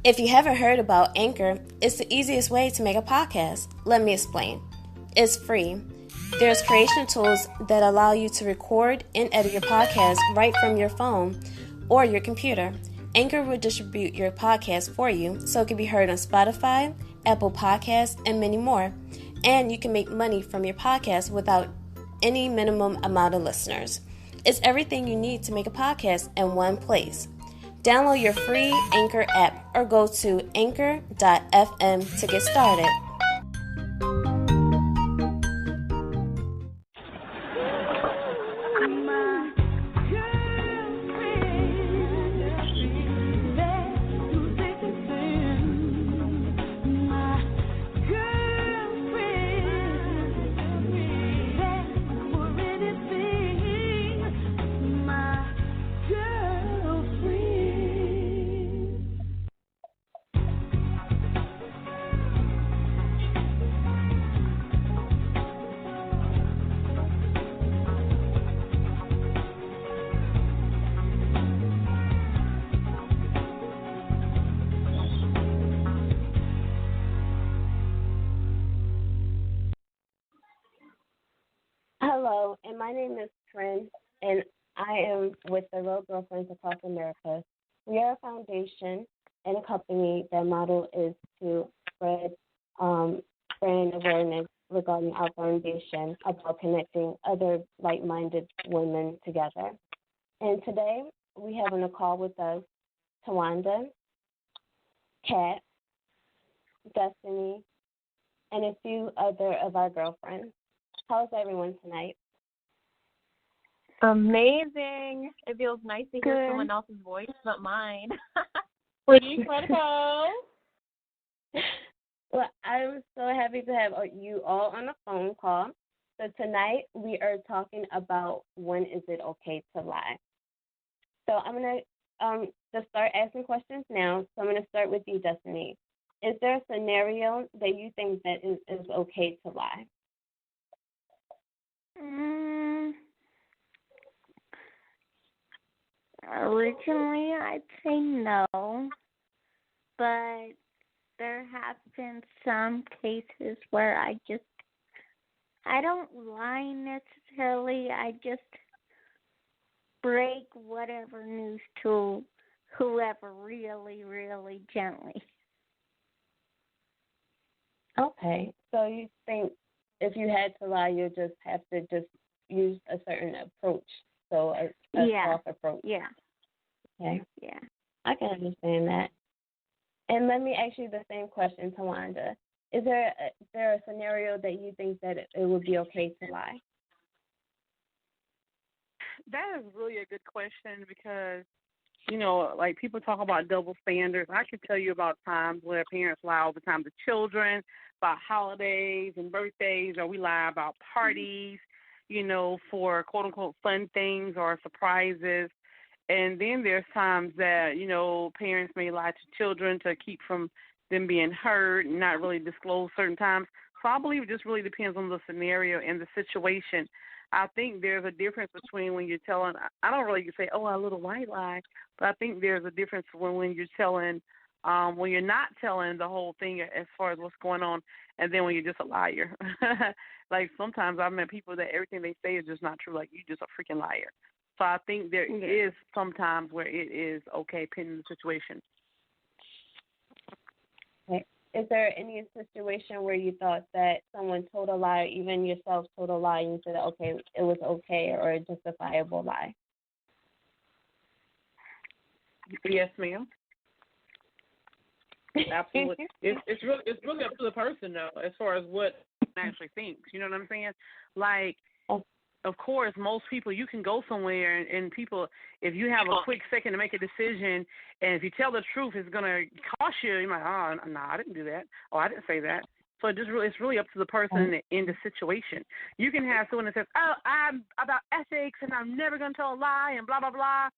If you haven't heard about Anchor, it's the easiest way to make a podcast. Let me explain. It's free. There's creation tools that allow you to record and edit your podcast right from your phone or your computer. Anchor will distribute your podcast for you so it can be heard on Spotify, Apple Podcasts, and many more. And you can make money from your podcast without any minimum amount of listeners. It's everything you need to make a podcast in one place. Download your free Anchor app or go to anchor.fm to get started. Hello, and my name is Trin, and I am with the Real Girlfriends Across America. We are a foundation and a company. Their model is to spread brand awareness regarding our foundation about connecting other like-minded women together. And today we have on the call with us Tawanda, Kat, Destiny, and a few other of our girlfriends. How's everyone tonight? Amazing. It feels nice to hear someone else's voice but mine. Pretty critical. Well, I'm so happy to have you all on a phone call. So tonight we are talking about when is it okay to lie. So I'm going to just start asking questions now. So I'm going to start with you, Destiny. Is there a scenario that you think that is okay to lie? Originally, I'd say no, but there have been some cases where I don't lie necessarily. I just break whatever news to whoever really, really gently. Okay, so you think if you had to lie, you just have to just use a certain approach, so a soft approach. Yeah. Okay. Yeah. I can understand that. And let me ask you the same question, Tawanda. Is there a scenario that you think that it would be okay to lie? That is really a good question because, like people talk about double standards. I can tell you about times where parents lie all the time to children about holidays and birthdays, or we lie about parties, for quote-unquote fun things or surprises. And then there's times that, parents may lie to children to keep from them being hurt and not really disclose certain times. So I believe it just really depends on the scenario and the situation. I think there's a difference between when you're telling, I don't really say, a little white lie, but I think there's a difference when you're telling, when you're not telling the whole thing as far as what's going on, and then when you're just a liar. Like sometimes I've met people that everything they say is just not true, like you just a freaking liar. So I think there is sometimes where it is okay, depending on the situation. Okay. Is there any situation where you thought that someone told a lie, even yourself told a lie, and you said, okay, it was okay or a justifiable lie? Yes, ma'am. Absolutely. It's really up to the person though, as far as what actually thinks. You know what I'm saying? Like, of course, most people, you can go somewhere and people, if you have a quick second to make a decision, and if you tell the truth, it's going to cost you. You're like, no, I didn't do that. Oh, I didn't say that. So it's really up to the person in the situation. You can have someone that says, I'm about ethics and I'm never going to tell a lie and blah, blah, blah.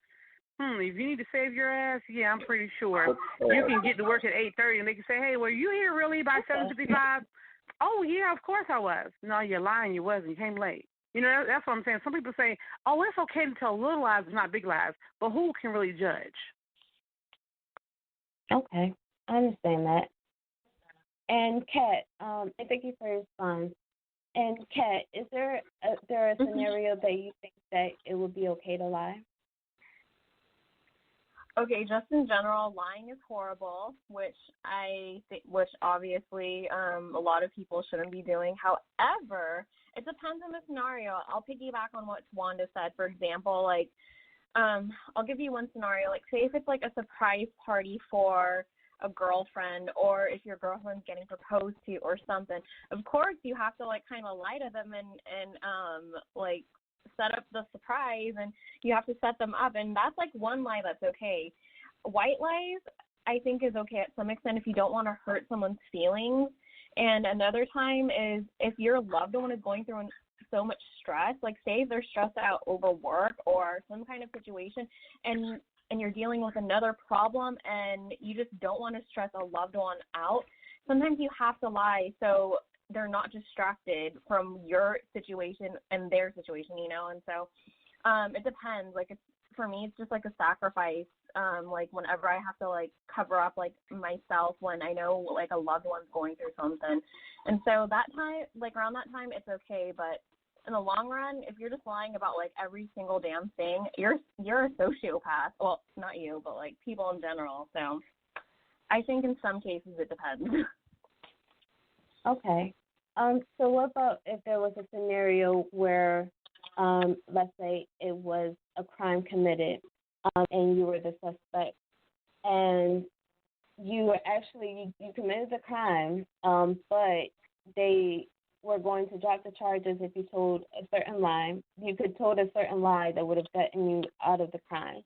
If you need to save your ass, yeah, I'm pretty sure. You can get to work at 8:30 and they can say, hey, were you here really by 7:55? Oh, yeah, of course I was. No, you're lying. You wasn't. You came late. That's what I'm saying. Some people say, oh, it's okay to tell little lies, not big lies. But who can really judge? Okay. I understand that. And Kat, and thank you for your response. And Kat, is there a scenario that you think that it would be okay to lie? Okay, just in general, lying is horrible, which I think, which obviously a lot of people shouldn't be doing. However, it depends on the scenario. I'll piggyback on what Wanda said. For example, like, I'll give you one scenario. Like, say if it's like a surprise party for a girlfriend, or if your girlfriend's getting proposed to or something. Of course, you have to like kind of lie to them and like set up the surprise, and you have to set them up, and that's like one lie that's okay. White lies, I think, is okay at some extent if you don't want to hurt someone's feelings. And another time is if your loved one is going through so much stress, like say they're stressed out over work or some kind of situation, and you're dealing with another problem and you just don't want to stress a loved one out, sometimes you have to lie so they're not distracted from your situation and their situation, you know. And so it depends. Like, it's, for me, it's just like a sacrifice. Like whenever I have to like cover up like myself when I know like a loved one's going through something. And so that time, like around that time, it's okay. But in the long run, if you're just lying about like every single damn thing, you're a sociopath. Well, not you, but like people in general. So I think in some cases it depends. Okay. So what about if there was a scenario where, let's say it was a crime committed, and you were the suspect, and you were actually, you committed the crime, but they were going to drop the charges if you told a certain lie. You could told a certain lie that would have gotten you out of the crime.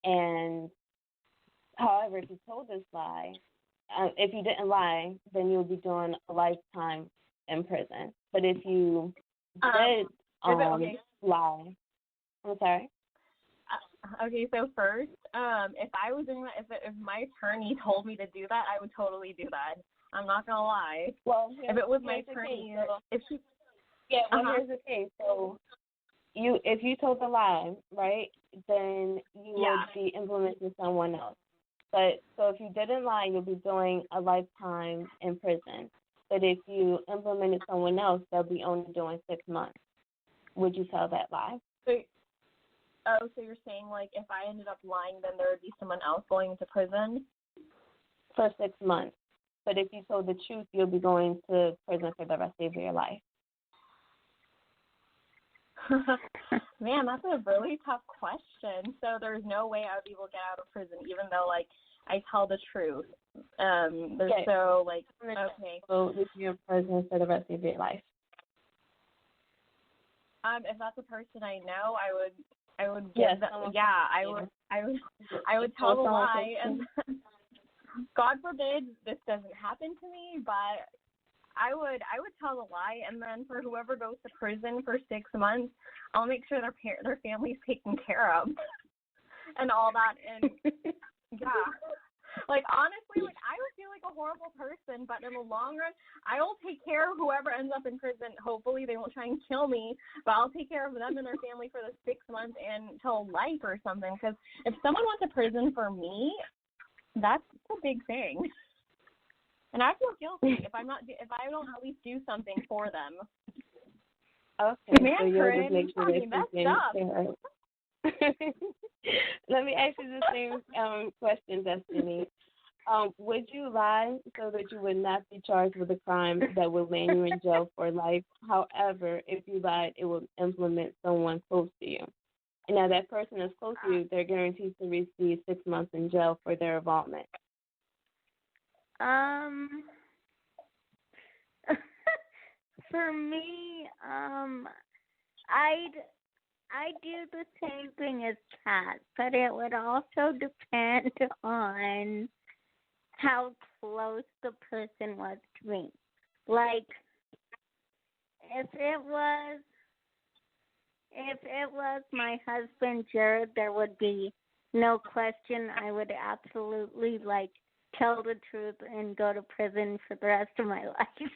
And however, if you told this lie, if you didn't lie, then you'll be doing a lifetime in prison. But if you did lie, I'm sorry. Okay, so first, if I was doing that, if my attorney told me to do that, I would totally do that. I'm not gonna lie. Well, if it was my attorney, if she, here's the case. So, if you told the lie, right, then you would be implementing someone else. But so if you didn't lie, you'll be doing a lifetime in prison. But if you implemented someone else, they'll be only doing 6 months. Would you tell that lie? So you're saying like if I ended up lying, then there would be someone else going into prison for 6 months. But if you told the truth, you'll be going to prison for the rest of your life. Man, that's a really tough question. So there's no way I would be able to get out of prison, even though like I tell the truth. So like okay. So if you're in prison for the rest of your life. If that's a person I know, I would give them. Yeah, I would tell the lie, and God forbid this doesn't happen to me, but I would tell the lie, and then for whoever goes to prison for 6 months, I'll make sure their family's taken care of, and all that. And yeah, like honestly, like I would feel like a horrible person, but in the long run, I will take care of whoever ends up in prison. Hopefully, they won't try and kill me, but I'll take care of them and their family for the 6 months and till life or something. Because if someone went to prison for me, that's a big thing. And I feel guilty if I don't at least do something for them. Okay, man, so you'll just make sure they messed up. Let me ask you the same question, Destiny. Would you lie so that you would not be charged with a crime that would land you in jail for life? However, if you lied, it would implement someone close to you. And now that person is close to you, they're guaranteed to receive 6 months in jail for their involvement. For me, I'd do the same thing as Kat, but it would also depend on how close the person was to me. Like, if it was my husband Jared, there would be no question. I would absolutely tell the truth and go to prison for the rest of my life.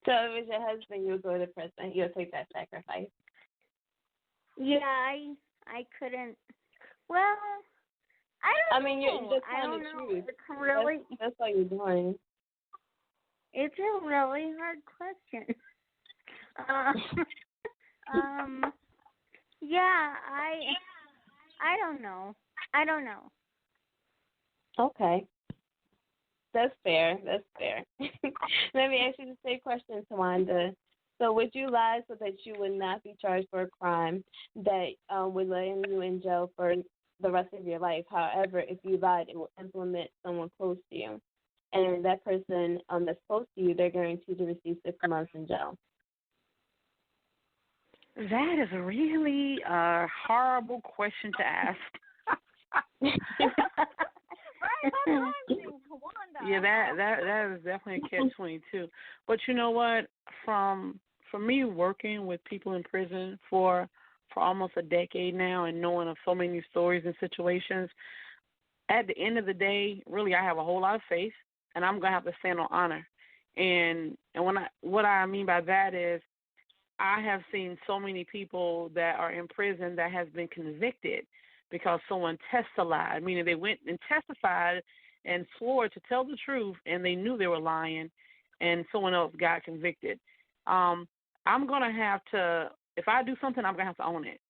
So if it was your husband, you would go to prison. You'll take that sacrifice. Yeah, I couldn't. Well, don't mean, know. you're just I telling don't the know. truth. It's really, That's all you're doing. it's a really hard question. Yeah, I don't know. I don't know. Okay. That's fair. That's fair. Let me ask you the same question, Tawanda. So would you lie so that you would not be charged for a crime that would land you in jail for the rest of your life? However, if you lied, it will implement someone close to you. And that person that's close to you, they're guaranteed to receive 6 months in jail. That is really a horrible question to ask. Right, that's what I'm saying, Tawanda. Yeah, that is definitely a catch-22. But you know what? For me working with people in prison for almost a decade now and knowing of so many stories and situations, at the end of the day, really I have a whole lot of faith, and I'm gonna have to stand on honor. And what I mean by that is, I have seen so many people that are in prison that has been convicted because someone testified, meaning they went and testified and swore to tell the truth, and they knew they were lying, and someone else got convicted. I'm going to have to, if I do something, I'm going to have to own it.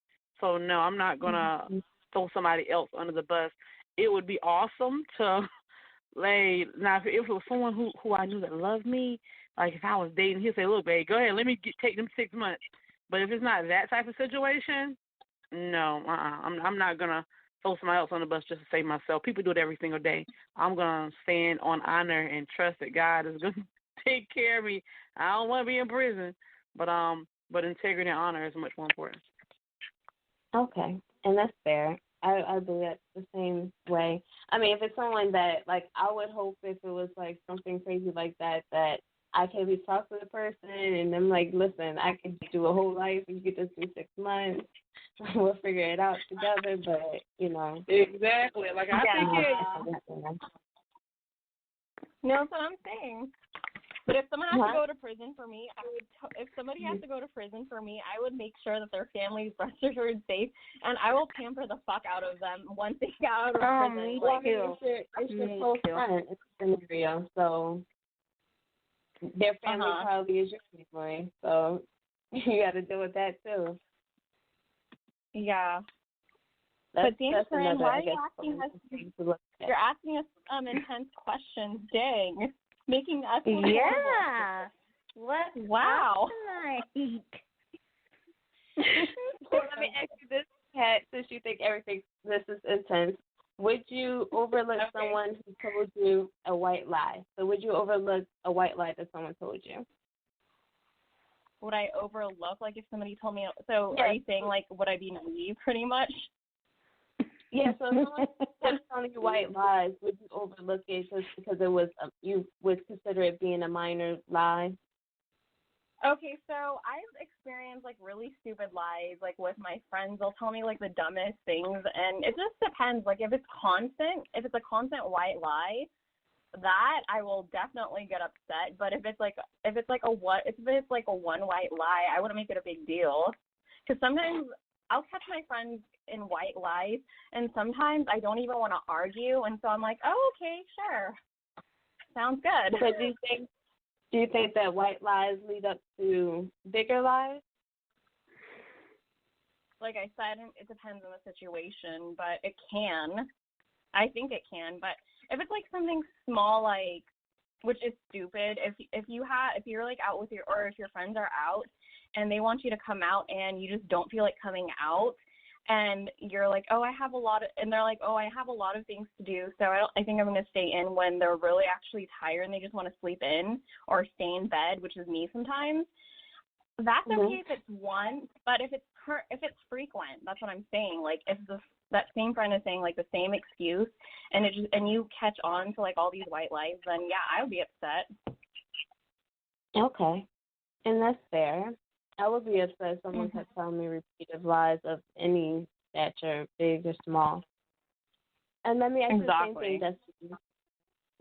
So, no, I'm not going to throw somebody else under the bus. It would be awesome to now, if it was someone who I knew that loved me, like if I was dating, he'd say, look, babe, go ahead, let me take them 6 months. But if it's not that type of situation, no, I'm not going to throw somebody else on the bus just to save myself. People do it every single day. I'm going to stand on honor and trust that God is going to take care of me. I don't want to be in prison, but integrity and honor is much more important. Okay, and that's fair. I believe that's the same way. I mean, if it's someone that, like, I would hope if it was, like, something crazy like that I can at least talk to the person and I'm like, listen, I could do a whole life and you could just do 6 months. We'll figure it out together, but, you know. Exactly. Like, I think No, that's what I'm saying. But if someone has to go to prison for me, if somebody has to go to prison for me, I would make sure that their family's rest assured safe, and I will pamper the fuck out of them once they get out of prison. Well, it's your close friend. It's a scenario, so their family probably is your family, so you got to deal with that too. Yeah. But Dan, why are you asking us? You're asking us intense questions. Dang. Making us yeah. What? Wow. Tonight? So let me ask you this, Kat, since you think this is intense, would you overlook someone who told you a white lie? So would you overlook a white lie that someone told you? Would I overlook, like, if somebody told me? So are you saying, like, would I be naive, pretty much? Yeah, so if someone kept telling you white lies, would you overlook it just because it was you would consider it being a minor lie? Okay, so I've experienced, like, really stupid lies, like, with my friends. They'll tell me, like, the dumbest things, and it just depends. Like, if it's a constant white lie, that I will definitely get upset. But if it's like a one white lie, I wouldn't make it a big deal. Because sometimes I'll catch my friends in white lies, and sometimes I don't even want to argue, and so I'm like, oh, okay, sure, sounds good. So do you think that white lies lead up to bigger lies? Like I said, it depends on the situation, but it can. I think it can, but if it's like something small, like, which is stupid, if you're like out with or if your friends are out and they want you to come out and you just don't feel like coming out, and you're like, oh, and they're like, oh, I have a lot of things to do, so I think I'm going to stay in, when they're really actually tired and they just want to sleep in or stay in bed, which is me sometimes. That's okay if it's once, but if it's frequent, that's what I'm saying. Like, if that same friend is saying, like, the same excuse, and you catch on to, like, all these white lies, then yeah, I would be upset. Okay, and that's fair. I would be upset if someone kept telling me repeated lies of any stature, big or small. And let me ask you the same thing, Destiny.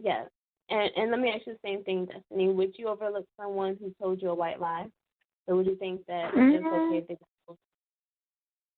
Yes, and let me ask you the same thing, Destiny. Would you overlook someone who told you a white lie? So would you think that it's okay if they